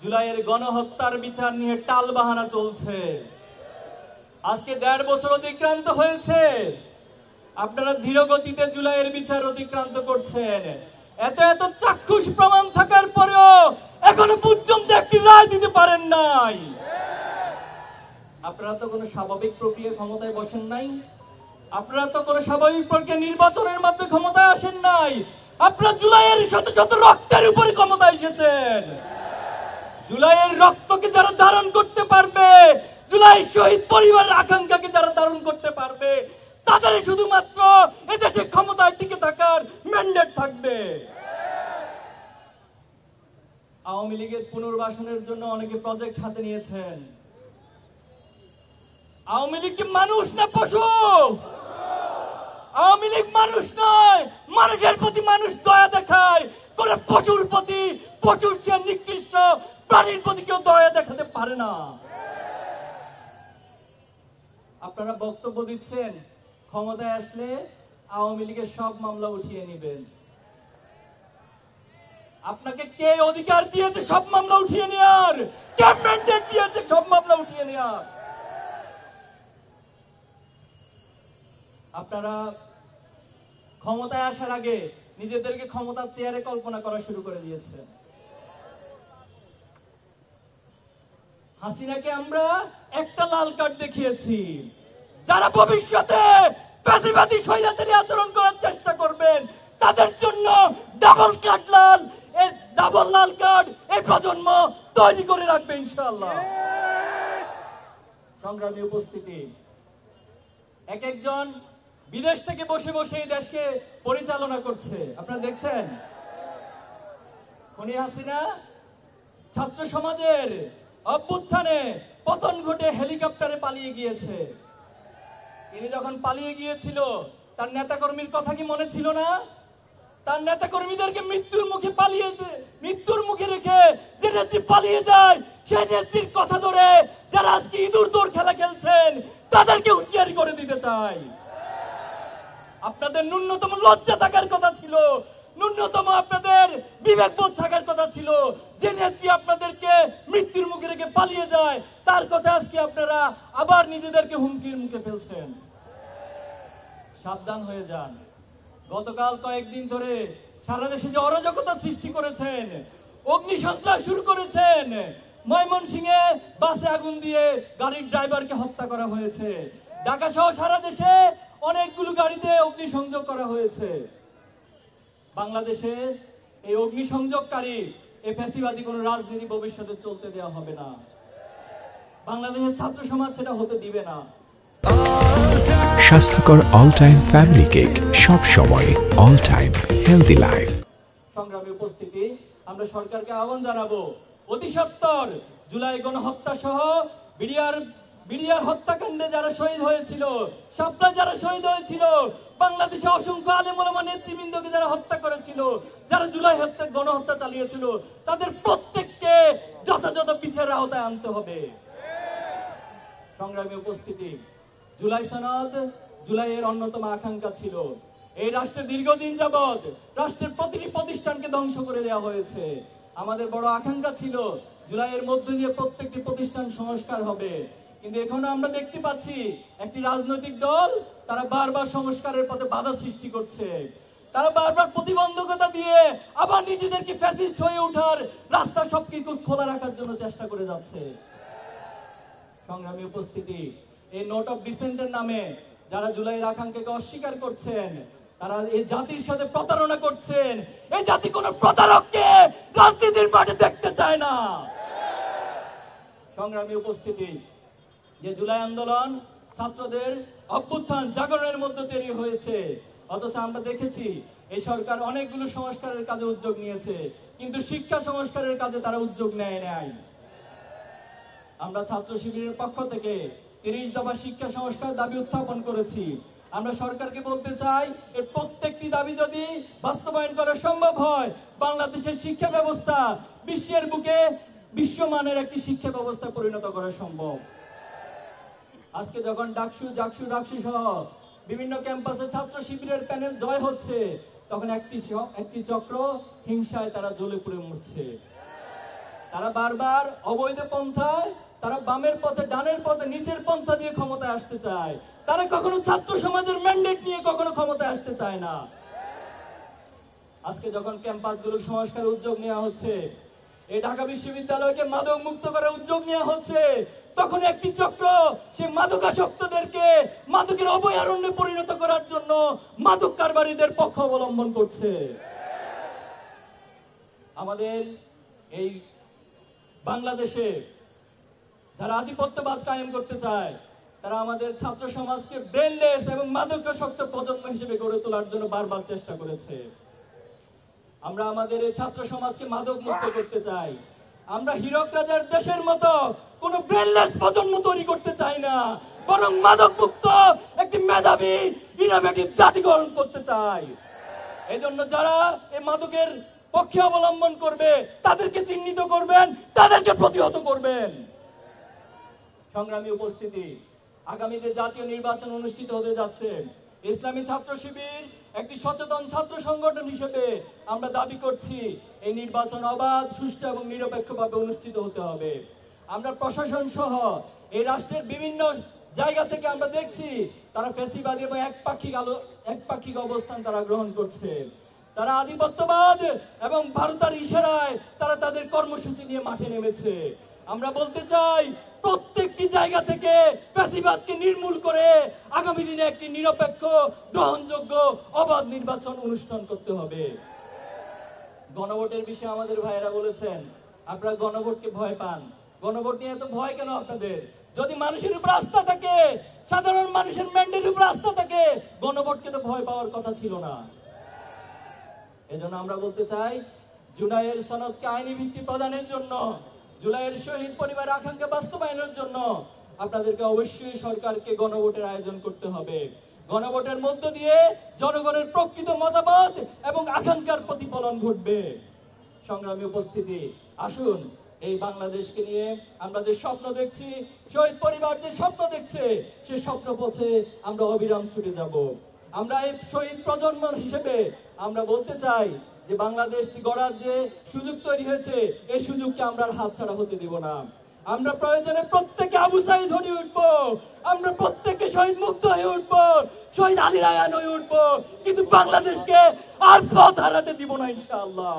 জুলাইয়ের গণহত্যার বিচার নিয়ে টালবাহানা চলছে। আজকে 1.5 বছর অতিক্রান্ত হয়েছে, আপনারা ধীর গতিতে জুলাইয়ের বিচার অতিক্রান্ত করছেন। এত এত চাক্ষুষ প্রমাণ থাকার পরেও এখনো পর্যন্ত একটি রায় দিতে পারেন নাই। আপনারা তো কোনো স্বাভাবিক প্রক্রিয়া ক্ষমতায় বসেন নাই, আপনারা তো কোনো স্বাভাবিক প্রক্রিয়া নির্বাচনের মাধ্যমে ক্ষমতায় আসেন নাই। আপনারা জুলাইয়ের শত শত রক্তের উপরে ক্ষমতায় এসেছেন। জুলাইয়ের রক্তকে যারা ধারণ করতে পারবে, জুলাই শহীদ পরিবারের আকাঙ্ক্ষাকে যারা ধারণ করতে পারবে, তাদের শুধুমাত্র এদেশে ক্ষমতায় টিকে থাকার ম্যান্ডেট থাকবে। আওয়ামী লীগের পুনর্বাসনের জন্য অনেকে প্রজেক্ট হাতে নিয়েছেন। আওয়ামী লীগ কি মানুষ না পশু? আওয়ামী লীগ মানুষ নয়, মানুষের প্রতি মানুষ দয়া দেখায়। কোন পশুর প্রতি, পশুর চেয়ে নিকৃষ্ট প্রাণীর প্রতি কেউ দয়া দেখাতে পারে না। আপনারা বক্তব্য দিচ্ছেন ক্ষমতায় আসলে আওয়ামী লীগের সব মামলা উঠিয়ে নেবেন। আপনাকে কে অধিকার দিয়েছে সব মামলা উঠিয়ে নেওয়ার? কে ম্যান্ডেট দিয়েছে সব মামলা উঠিয়ে নেওয়ার? আপনারা ক্ষমতায় আসার আগে নিজেদেরকে ক্ষমতার চেয়ারে কল্পনা করা শুরু করে দিয়েছেন। হাসিনাকে আমরা একটা লাল কার্ড দেখিয়েছি। যারা ভবিষ্যতে ফ্যাসিবাদী স্বৈরাচারী আচরণ করার চেষ্টা করবেন তাদের জন্য ডাবল কার্ড লাল, এই ডাবল লাল কার্ড এই প্রজন্ম তৈরি করে রাখবে ইনশাআল্লাহ। সংগ্রামী উপস্থিতি, এক একজন বিদেশ থেকে বসে বসে এই দেশকে পরিচালনা করছে। আপনারা দেখছেন খুনি হাসিনা ছাত্র সমাজের অভ্যুত্থানে পতন ঘটে হেলিকপ্টারে পালিয়ে গিয়েছে। তিনি যখন পালিয়ে গিয়েছিল তার নেতাকর্মীর কথা কি মনে ছিল না? তার নেতাকর্মীদেরকে মৃত্যুর মুখে রেখে যে নেত্রী পালিয়ে যায়, সেই নেত্রীর কথা ধরে যারা আজকে ইঁদুর দৌড় খেলা খেলছেন তাদেরকে হুঁশিয়ারি করে দিতে চাই। আপনাদের ন্যূনতম লজ্জা থাকার কথা ছিল, ন্যূনতম আপনাদের বিবেকবোধ থাকার কথা ছিল। যে নেত্রী আপনাদেরকে মৃত্যুর মুখে রেখে পালিয়ে যায় তার কথা আজকে আপনারা আবার নিজেদেরকে হুমকির মুখে ফেলছেন। সাবধান হয়ে যান। গতকাল কয়েকদিন ধরে সারা দেশে যে অরাজকতা সৃষ্টি করেছেন, অগ্নিসন্ত্রাস শুরু করেছেন, ময়মনসিংহে বাসে আগুন দিয়ে গাড়ির ড্রাইভারকে হত্যা করা হয়েছে, ঢাকা সহ সারা দেশে অনেকগুলো গাড়িতে অগ্নিসংযোগ করা হয়েছে। বাংলাদেশে এই অগ্নিসংযোগকারী এই ফ্যাসিবাদী কোন রাজনীতি ভবিষ্যতে চলতে দেওয়া হবে না। বাংলাদেশের ছাত্র সমাজ সেটা হতে দিবে না। স্বাস্থ্যকর অল টাইম ফ্যামিলি কেক, সব সময় অল টাইম হেলদি লাইফ। সংগ্রামী উপস্থিতি, আমরা সরকারকে আহ্বান জানাবো অতি সত্বর জুলাই গণহত্যা সহ বিডিআর হত্যাকাণ্ডে যারা শহীদ হয়েছিল, শাপলায় যারা শহীদ হয়েছিল, বাংলাদেশে অসংখ্য আলেম ওলামা নেতৃবৃন্দকে যারা হত্যা করেছিল, যারা জুলাই গণহত্যা চালিয়েছিল, তাদের প্রত্যেককে যথাযথ বিচারের আওতায় আনতে হবে। সংগ্রামী উপস্থিতি, জুলাই সনদ জুলাইয়ের অন্যতম আকাঙ্ক্ষা ছিল। এই রাষ্ট্রের দীর্ঘদিন যাবৎ রাষ্ট্রের প্রতিটি প্রতিষ্ঠানকে ধ্বংস করে দেওয়া হয়েছে। আমাদের বড় আকাঙ্ক্ষা ছিল জুলাইয়ের মধ্য দিয়ে প্রত্যেকটি প্রতিষ্ঠান সংস্কার হবে। কিন্তু এখনো আমরা দেখতে পাচ্ছি একটি রাজনৈতিক দল তারা বারবার সংস্কারের পথে বাধা সৃষ্টি করছে। তারা বারবার প্রতিবন্ধকতা দিয়ে আবার নিজেদেরকে ফ্যাসিস্ট হয়ে ওঠার রাস্তা সবকিছু খোলা রাখার জন্য চেষ্টা করে যাচ্ছে। সংগ্রামী উপস্থিতি, এই নোট অফ ডিসেন্টের নামে যারা জুলাইয়ের আকাঙ্ক্ষাকে অস্বীকার করছেন তারা এই জাতির সাথে প্রতারণা করছেন। এই জাতি কোন প্রতারককে রাজনীতির মাঠে দেখতে চায় না। সংগ্রামী উপস্থিতি, যে জুলাই আন্দোলন ছাত্রদের অভ্যুত্থান জাগরণের মধ্যে তৈরি হয়েছে, অথচ আমরা দেখেছি এই সরকার অনেকগুলো সংস্কারের কাজে উদ্যোগ নিয়েছে, কিন্তু শিক্ষা সংস্কারের কাজে তারা উদ্যোগ নেয় নাই। আমরা ছাত্র শিবিরের পক্ষ থেকে 30 দফা শিক্ষা সংস্কার দাবি উত্থাপন করেছি। আমরা সরকারকে বলতে চাই এর প্রত্যেকটি দাবি যদি বাস্তবায়ন করা সম্ভব হয়, বাংলাদেশের শিক্ষা ব্যবস্থা বিশ্বের বুকে বিশ্বমানের একটি শিক্ষা ব্যবস্থা পরিণত করা সম্ভব। আজকে যখন ডাকসু সহ বিভিন্ন ক্যাম্পাসে ছাত্র শিবিরের প্যানেল জয় হচ্ছে, তখন একটি চক্র হিংসায় তারা জ্বলে পুড়ে মরছে। তারা বারবার অবৈধ পন্থায়, তারা বামের পথে, ডানের পথে, নিচের পন্থা দিয়ে ক্ষমতায় আসতে চায়। তারা কখনো ছাত্র সমাজের ম্যান্ডেট নিয়ে কখনো ক্ষমতায় আসতে চায় না। আজকে যখন ক্যাম্পাসগুলো সংস্কারের উদ্যোগ নেওয়া হচ্ছে, এই ঢাকা বিশ্ববিদ্যালয়কে মাদক মুক্ত করার উদ্যোগ নেওয়া হচ্ছে, তখন একটি চক্র সে মাদকাসক্তদেরকে মাদকের অভয়ারণ্যে পরিণত করার জন্য মাদক কারবারিদের পক্ষ অবলম্বন করছে। আমাদের এই বাংলাদেশে যারা আধিপত্যবাদ কায়েম করতে চায়, তারা আমাদের ছাত্র সমাজকে ব্রেনলেস এবং মাদকাসক্ত প্রজন্ম হিসেবে গড়ে তোলার জন্য বারবার চেষ্টা করেছে। আমরা আমাদের এই ছাত্র সমাজকে মাদক মুক্ত করতে চাই। আমরা হীরক রাজার দেশের মতো কোন ব্রেনলেস প্রজন্ম তৈরি করতে চাই না, বরং মাদক মুক্ত একটি মেধাবী ইনোভেটিভ জাতি গঠন করতে চাই। এই জন্য যারা এই মাদকের পক্ষে অবলম্বন করবে তাদেরকে চিহ্নিত করবেন, তাদেরকে প্রতিহত করবেন। সংগ্রামী উপস্থিতি, আগামীতে জাতীয় নির্বাচন অনুষ্ঠিত হতে যাচ্ছে। ইসলামী ছাত্র শিবির একটি সচেতন ছাত্র সংগঠন হিসেবে আমরা দাবি করছি এই নির্বাচন অবাধ, সুষ্ঠু এবং নিরপেক্ষভাবে অনুষ্ঠিত হতে হবে। আমরা প্রশাসন সহ এই রাষ্ট্রের বিভিন্ন জায়গা থেকে আমরা দেখছি তারা ফ্যাসিবাদী এবং একপাক্ষিক অবস্থান তারা গ্রহণ করছে। তারা আধিপত্যবাদ এবং ভারতের ইশারায় তারা তাদের কর্মসূচি নিয়ে মাঠে নেমেছে। আমরা বলতে চাই প্রত্যেকটি জায়গা থেকে ফ্যাসিবাদকে নির্মূল করে আগামী দিনে একটি নিরপেক্ষ, গ্রহণযোগ্য, অবাধ নির্বাচন অনুষ্ঠান করতে হবে। গণভোটের বিষয়ে আমাদের ভাইয়েরা বলেছেন আপনারা গণভোটকে ভয় পান। গণভোট নিয়ে এত ভয় কেন আপনাদের? যদি মানুষের উপর আস্থা থাকে, সাধারণ মানুষের ম্যান্ডেটের উপর আস্থা থাকে, গণভোটকে তো ভয় পাওয়ার কথা ছিল না। এজন্য আমরা বলতে চাই জুলাইয়ের সনদকে আইনি ভিত্তি প্রদানের জন্য, জুলাইয়ের শহীদ পরিবারের আকাঙ্ক্ষা বাস্তবায়নের জন্য আপনাদেরকে অবশ্যই সরকারকে গণভোটের আয়োজন করতে হবে। গণভোটের মধ্য দিয়ে জনগণের প্রকৃত মতামত এবং আকাঙ্ক্ষার প্রতিফলন ঘটবে। সংগ্রামী উপস্থিতি, আসুন এই বাংলাদেশকে নিয়ে আমরা যে স্বপ্ন দেখছি, শহীদ পরিবার যে স্বপ্ন দেখছে, সে স্বপ্ন পথে আমরা অবিরাম ছুটে যাব। আমরা এই শহীদ প্রজন্ম হিসেবে আমরা বলতে চাই যে বাংলাদেশ গড়ার যে সুযোগ তৈরি হয়েছে, এই সুযোগকে আমরা হাতছাড়া হতে দেব না। আমরা প্রয়োজনে প্রত্যেকে আবু সাঈদ হয়ে উঠবো, আমরা প্রত্যেকে শহীদ মুক্ত হয়ে উঠবো, শহীদ আলী রায়হান হয়ে উঠবো, কিন্তু বাংলাদেশকে আর পথ হারাতে দিব না ইনশাআল্লাহ।